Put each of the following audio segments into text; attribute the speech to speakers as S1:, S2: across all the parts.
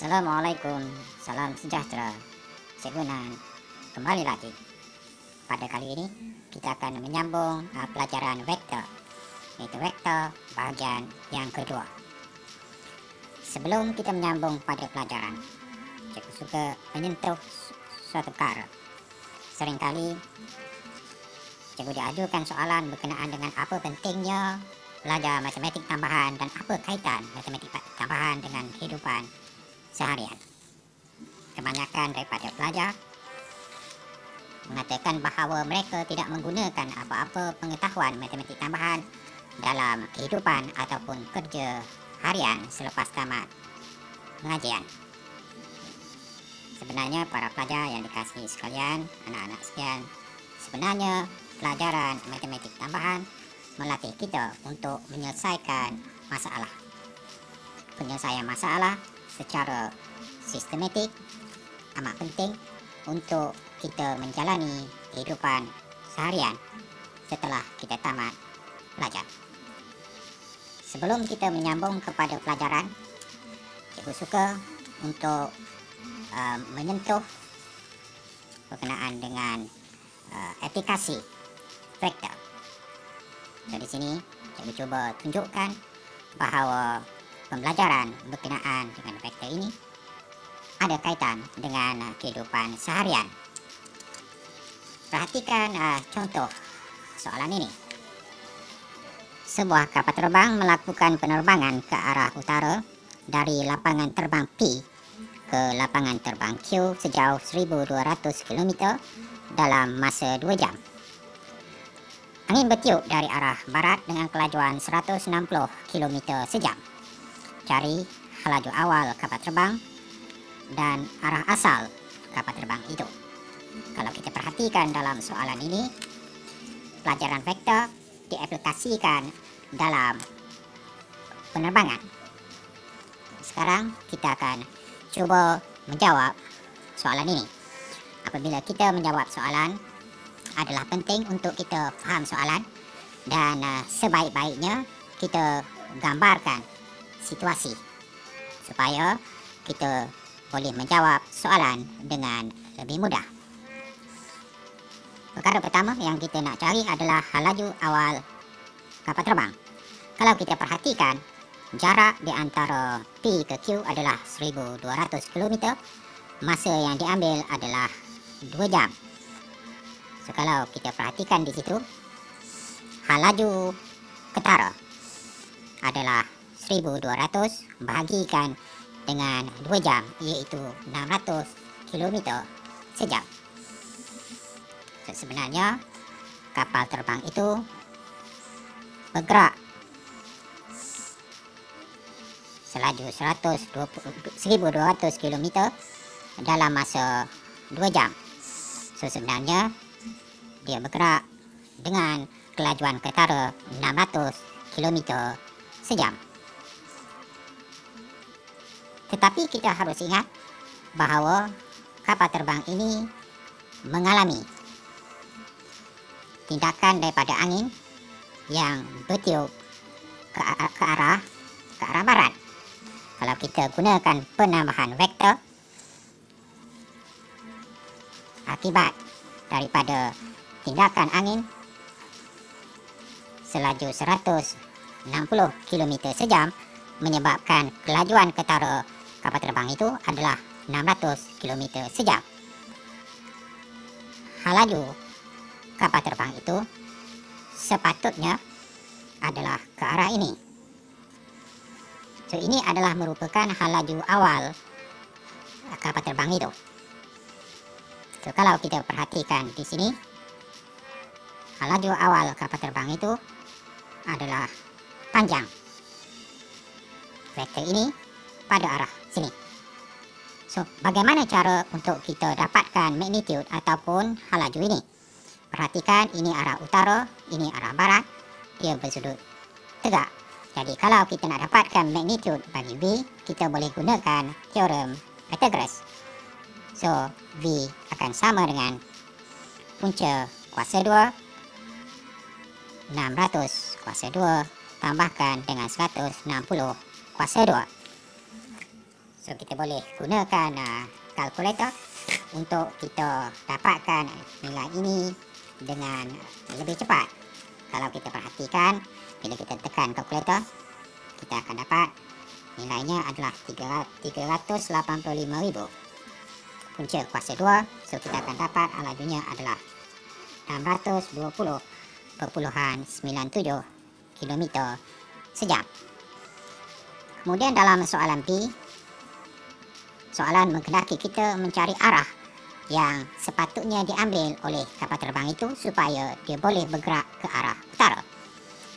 S1: Assalamualaikum, salam sejahtera. Cikgu Nan kembali lagi. Pada kali ini kita akan menyambung pelajaran vektor, iaitu vektor bahagian yang kedua. Sebelum kita menyambung pada pelajaran, cikgu suka menyentuh suatu perkara. Seringkali cikgu diajukan soalan berkenaan dengan apa pentingnya belajar matematik tambahan dan apa kaitan matematik tambahan dengan kehidupan seharian. Kebanyakan daripada pelajar mengatakan bahawa mereka tidak menggunakan apa-apa pengetahuan matematik tambahan dalam kehidupan ataupun kerja harian selepas tamat pengajian. Sebenarnya para pelajar yang dikasihi sekalian, anak-anak sekalian, sebenarnya pelajaran matematik tambahan melatih kita untuk menyelesaikan masalah. Penyelesaian masalah secara sistematik amat penting untuk kita menjalani kehidupan seharian setelah kita tamat belajar. Sebelum kita menyambung kepada pelajaran, cikgu suka untuk menyentuh berkenaan dengan aplikasi vektor. Jadi di sini cikgu cuba tunjukkan bahawa pembelajaran berkenaan dengan vektor ini ada kaitan dengan kehidupan seharian. Perhatikan contoh soalan ini. Sebuah kapal terbang melakukan penerbangan ke arah utara dari lapangan terbang P ke lapangan terbang Q sejauh 1,200 km dalam masa 2 jam. Angin bertiup dari arah barat dengan kelajuan 160 km sejam. Cari laju awal kapal terbang dan arah asal kapal terbang itu. Kalau kita perhatikan dalam soalan ini, pelajaran vektor diaplikasikan dalam penerbangan. Sekarang kita akan cuba menjawab soalan ini. Apabila kita menjawab soalan, adalah penting untuk kita faham soalan dan sebaik-baiknya kita gambarkan situasi supaya kita boleh menjawab soalan dengan lebih mudah. Perkara pertama yang kita nak cari adalah laju awal kapal terbang. Kalau kita perhatikan, jarak di antara P ke Q adalah 1,200 km. Masa yang diambil adalah 2 jam. So, kalau kita perhatikan di situ, laju ketara adalah 1,200 bahagikan dengan 2 jam, iaitu 600 km sejam. So, sebenarnya kapal terbang itu bergerak selaju 1,200 km dalam masa 2 jam. So, sebenarnya dia bergerak dengan kelajuan ketara 600 km sejam. Tetapi kita harus ingat bahawa kapal terbang ini mengalami tindakan daripada angin yang bertiup ke arah barat. Kalau kita gunakan penambahan vektor akibat daripada tindakan angin selaju 160 km sejam menyebabkan kelajuan ketara kapal terbang itu adalah 600 km sejam. Laju kapal terbang itu sepatutnya adalah ke arah ini. So, ini adalah merupakan laju awal kapal terbang itu. So, kalau kita perhatikan di sini, laju awal kapal terbang itu adalah panjang. Vektor ini pada arah sini. So, bagaimana cara untuk kita dapatkan magnitude ataupun laju ini? Perhatikan, ini arah utara, ini arah barat. Dia bersudut tegak. Jadi, kalau kita nak dapatkan magnitude bagi V, kita boleh gunakan teorem Pythagoras. So, V akan sama dengan punca kuasa 2, 600 kuasa 2 tambahkan dengan 160 kuasa 2. So kita boleh gunakan kalkulator untuk kita dapatkan nilai ini dengan lebih cepat. Kalau kita perhatikan, bila kita tekan kalkulator, kita akan dapat nilainya adalah 385,000. Punca kuasa 2, so kita akan dapat lajunya adalah 620.97 km sejam. Kemudian dalam soalan B, soalan menghendaki kita mencari arah yang sepatutnya diambil oleh kapal terbang itu supaya dia boleh bergerak ke arah utara.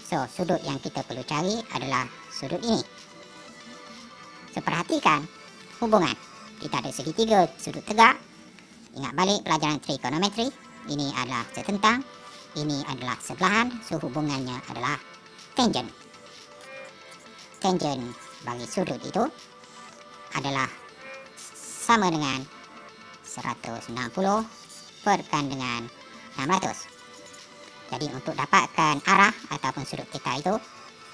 S1: So, sudut yang kita perlu cari adalah sudut ini. So, perhatikan hubungan. Kita ada segitiga sudut tegak. Ingat balik pelajaran trigonometri. Ini adalah setentang. Ini adalah sebelahan. So, hubungannya adalah tangent. Tangent bagi sudut itu adalah sama dengan 160 perkan dengan 600. Jadi untuk dapatkan arah ataupun sudut theta itu,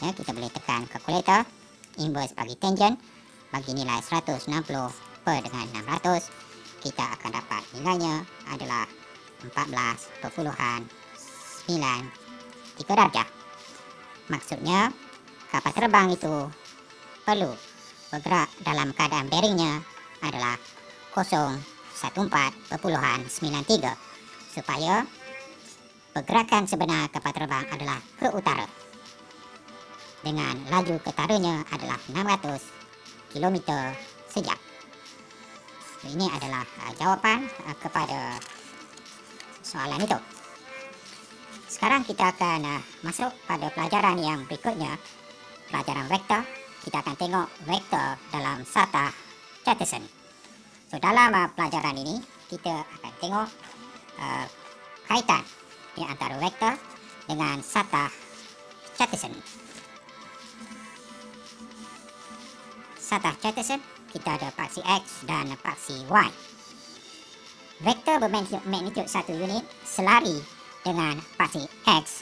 S1: ya, kita boleh tekan kalkulator, inverse bagi tangent, bagi nilai 160 per dengan 600, kita akan dapat nilainya adalah 14,93 darjah. Maksudnya kapal terbang itu perlu bergerak dalam keadaan bearingnya adalah 014.93 supaya pergerakan sebenar kapal terbang adalah ke utara dengan laju ketaranya adalah 600 km sejam. Ini adalah jawapan kepada soalan itu. Sekarang kita akan masuk pada pelajaran yang berikutnya, pelajaran vektor. Kita akan tengok vektor dalam Satah Chartesian. So, dalam pelajaran ini, kita akan tengok kaitan di antara vektor dengan Satah Chartesian. Satah Chartesian, kita ada paksi X dan paksi Y. Vektor bermagnitud 1 unit selari dengan paksi X,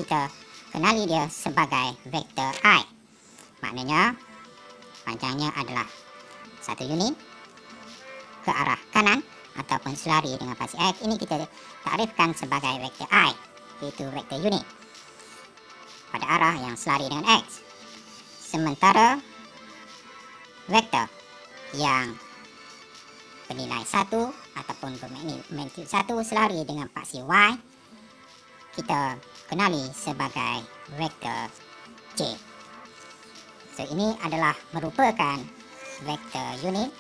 S1: kita kenali dia sebagai vektor I. Maknanya, panjangnya adalah 1 unit ke arah kanan ataupun selari dengan paksi X. Ini kita takrifkan sebagai vektor I, iaitu vektor unit pada arah yang selari dengan X. Sementara vektor yang bernilai 1 ataupun bermagnitud 1 selari dengan paksi Y, kita kenali sebagai vektor J. So, ini adalah merupakan vektor unit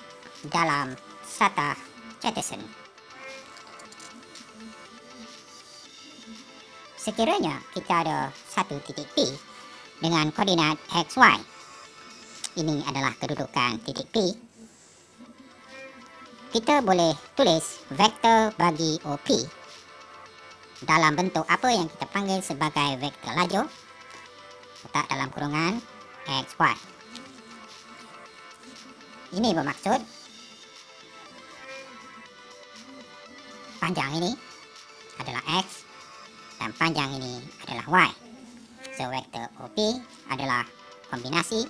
S1: dalam Satah Chartesian. Sekiranya kita ada satu titik P dengan koordinat XY, ini adalah kedudukan titik P, kita boleh tulis vektor bagi OP dalam bentuk apa yang kita panggil sebagai vektor lajur, letak dalam kurungan XY. Ini bermaksud panjang ini adalah X dan panjang ini adalah Y. So, vektor OP adalah kombinasi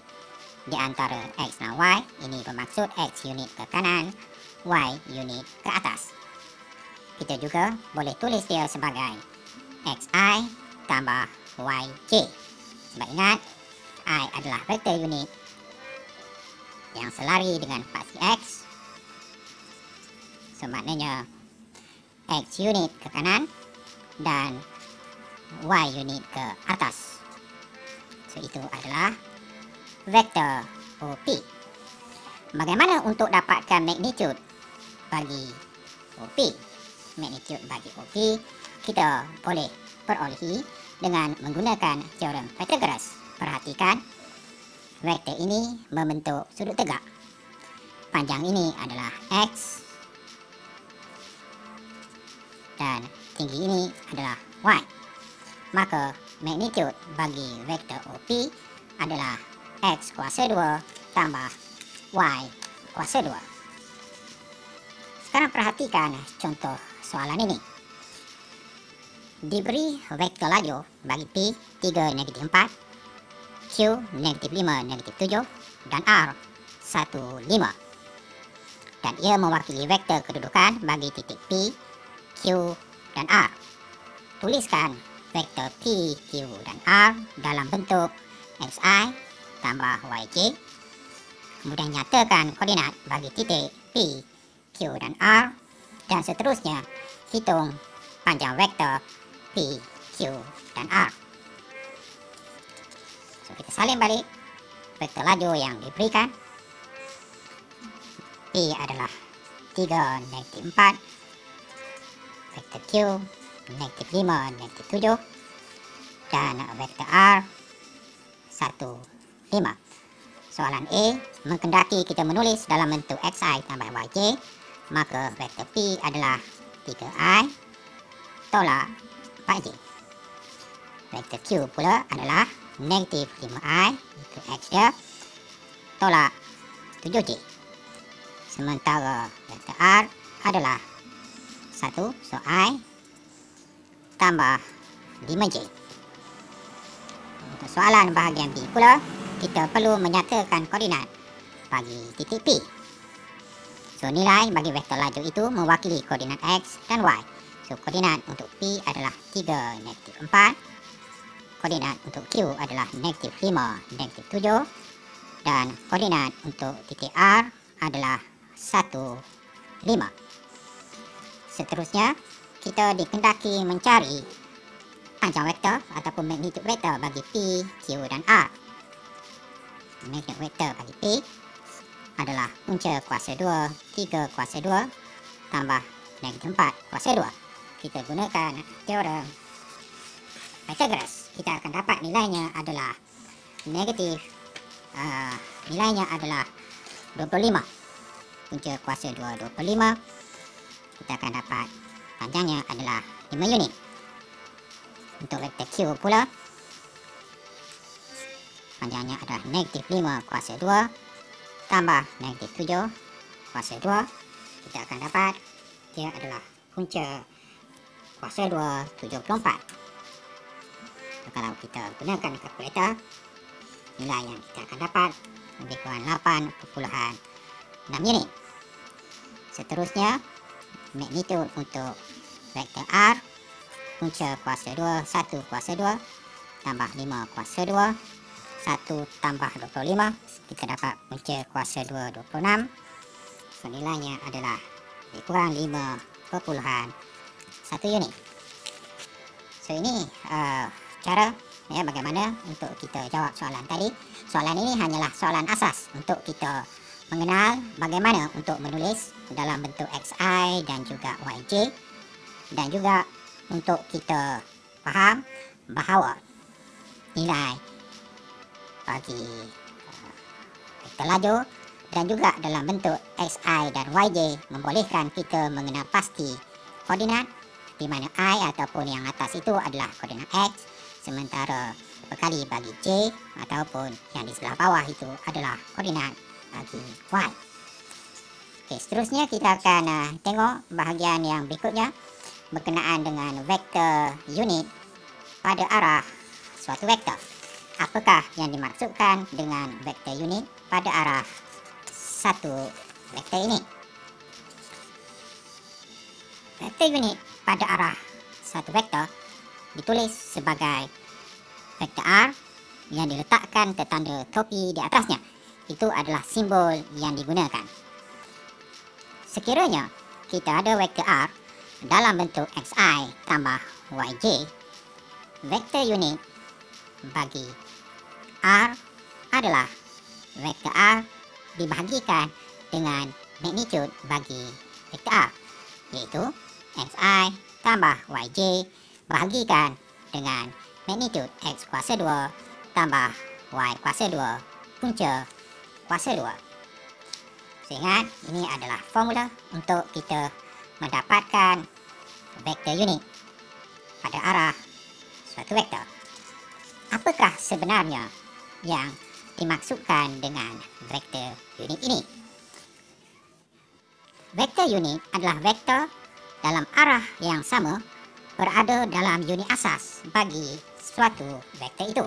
S1: di antara X dan Y. Ini bermaksud X unit ke kanan, Y unit ke atas. Kita juga boleh tulis dia sebagai XI tambah YJ. Sebab ingat, I adalah vektor unit yang selari dengan paksi X. So, maknanya X unit ke kanan dan Y unit ke atas. So, itu adalah vektor OP. Bagaimana untuk dapatkan magnitude bagi OP? Magnitude bagi OP kita boleh perolehi dengan menggunakan teorem Pythagoras. Perhatikan, vektor ini membentuk sudut tegak. Panjang ini adalah X dan tinggi ini adalah Y. Maka magnitude bagi vektor OP adalah X kuasa 2 tambah Y kuasa 2. Sekarang perhatikan contoh soalan ini. Diberi vektor lajur bagi P 3, -4, Q, -5, -7 dan R Dan ia mewakili vektor kedudukan bagi titik P, Q, dan R. Tuliskan vektor P, Q, dan R dalam bentuk xi tambah yj. Kemudian nyatakan koordinat bagi titik P, Q, dan R. Dan seterusnya, hitung panjang vektor P, Q, dan R. So, kita salin balik vektor laju yang diberikan. P adalah 3, -4. Vektor Q, -5, -7. Dan vektor R, 1, 5. Soalan A, menghendaki kita menulis dalam bentuk xi tambah yj, maka vektor P adalah 3i tolak 4j. Vektor Q pula adalah -5i itu x dia tolak 7j. Sementara vektor R adalah 1, so I tambah 5j. Untuk soalan bahagian B pula, kita perlu menyatakan koordinat bagi titik P. So, nilai bagi vektor laju itu mewakili koordinat X dan Y. So, koordinat untuk P adalah 3, -4. Koordinat untuk Q adalah -5, -7. Dan koordinat untuk titik R adalah 1, 5. Seterusnya, kita dikehendaki mencari panjang vektor ataupun magnitud vektor bagi P, Q, dan R. Magnitud vektor bagi P adalah punca kuasa 2, 3 kuasa 2 tambah -4 kuasa 2. Kita gunakan teorem Pythagoras. Kita akan dapat nilainya adalah nilainya adalah 25. Punca kuasa 2, 25. Kita akan dapat panjangnya adalah 5 unit. Untuk vektor Q pula, panjangnya adalah -5 kuasa 2 tambah -7 kuasa 2. Kita akan dapat dia adalah punca kuasa 2, 74. Kalau kita gunakan kalkulator, nilai yang kita akan dapat lebih kurang 8,6 unit. Seterusnya, magnitud untuk vektor R, punca kuasa 2, 1 kuasa 2 tambah 5 kuasa 2, 1 tambah 25. Kita dapat punca kuasa 2, 26. So, nilainya adalah lebih kurang 5,1 unit. So, ini cara bagaimana untuk kita jawab soalan tadi. Soalan ini hanyalah soalan asas untuk kita mengenal bagaimana untuk menulis dalam bentuk xi dan juga yj, dan juga untuk kita faham bahawa nilai bagi vektor laju dan juga dalam bentuk xi dan yj membolehkan kita mengenal pasti koordinat, di mana i ataupun yang atas itu adalah koordinat x, sementara berkali bagi j ataupun yang di sebelah bawah itu adalah koordinat bagi y. Okey, seterusnya kita akan tengok bahagian yang berikutnya berkenaan dengan vektor unit pada arah suatu vektor. Apakah yang dimaksudkan dengan vektor unit pada arah satu vektor ini? Vektor unit pada arah satu vektor ditulis sebagai vektor R yang diletakkan tertanda topi di atasnya. Itu adalah simbol yang digunakan. Sekiranya kita ada vektor R dalam bentuk xi tambah yj, vektor unit bagi R adalah vektor R dibahagikan dengan magnitud bagi vektor R, iaitu xi tambah yj bahagikan dengan magnitud x kuasa 2 tambah y kuasa 2 punca kuasa 2. Ingat, ini adalah formula untuk kita mendapatkan vektor unit pada arah suatu vektor. Apakah sebenarnya yang dimaksudkan dengan vektor unit ini? Vektor unit adalah vektor dalam arah yang sama berada dalam unit asas bagi suatu vektor itu.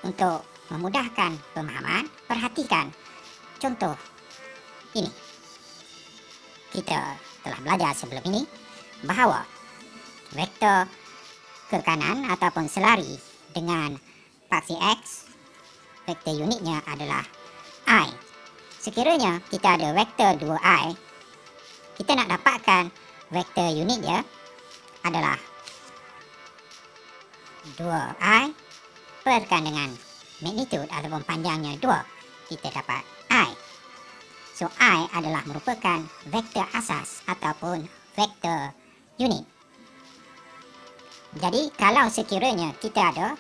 S1: Untuk memudahkan pemahaman, perhatikan contoh ini. Kita telah belajar sebelum ini bahawa vektor ke kanan ataupun selari dengan paksi X, vektor unitnya adalah I. Sekiranya kita ada vektor 2I, kita nak dapatkan vektor unitnya adalah 2I perkan dengan magnitud ataupun panjangnya 2, kita dapat I. So, I adalah merupakan vektor asas ataupun vektor unit. Jadi, kalau sekiranya kita ada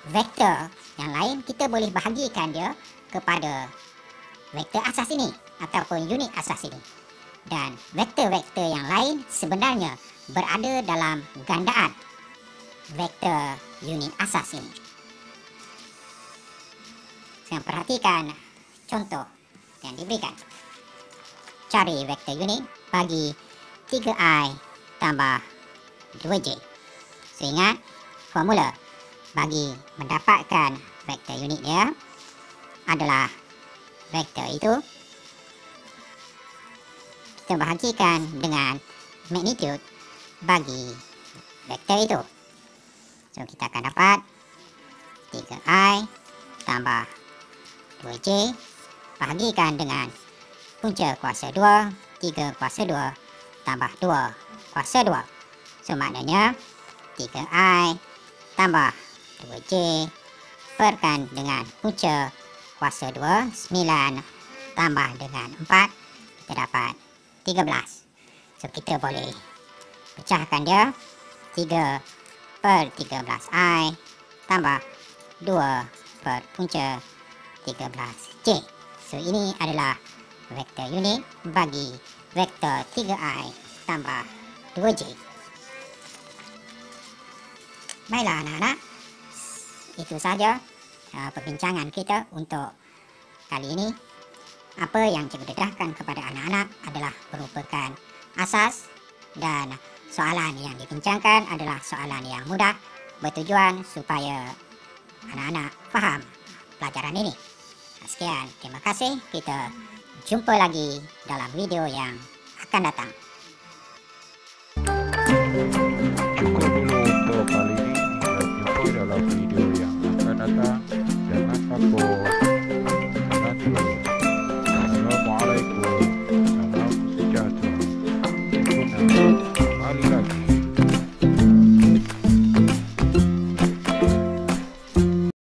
S1: vektor yang lain, kita boleh bahagikan dia kepada vektor asas ini ataupun unit asas ini. Dan vektor-vektor yang lain sebenarnya berada dalam gandaan vektor unit asas ini. Sekarang perhatikan contoh yang diberikan. Cari vektor unit bagi 3I tambah 2J. So, ingat formula bagi mendapatkan vektor unit dia adalah vektor itu kita bahagikan dengan magnitud bagi vektor itu. So, kita akan dapat 3I tambah 2J bahagikan dengan punca kuasa 2, 3 kuasa 2 tambah 2 kuasa 2. So, maknanya 3I tambah 2J perkan dengan punca kuasa 2, 9 tambah dengan 4, kita dapat 13. So, kita boleh pecahkan dia 3 per 13I tambah 2 per punca 13J. So, ini adalah vektor unit bagi vektor 3I tambah 2J. Baiklah anak-anak, itu saja perbincangan kita untuk kali ini. Apa yang cikgu dedahkan kepada anak-anak adalah merupakan asas, dan soalan yang dibincangkan adalah soalan yang mudah, bertujuan supaya anak-anak faham pelajaran ini. Sekian, terima kasih. Kita jumpa lagi dalam video yang akan datang.
S2: Cukup dulu untuk kali ini. Kita jumpa dalam video yang akan datang. Jangan takut. Jangan turun. Assalamualaikum. Salam sejahtera.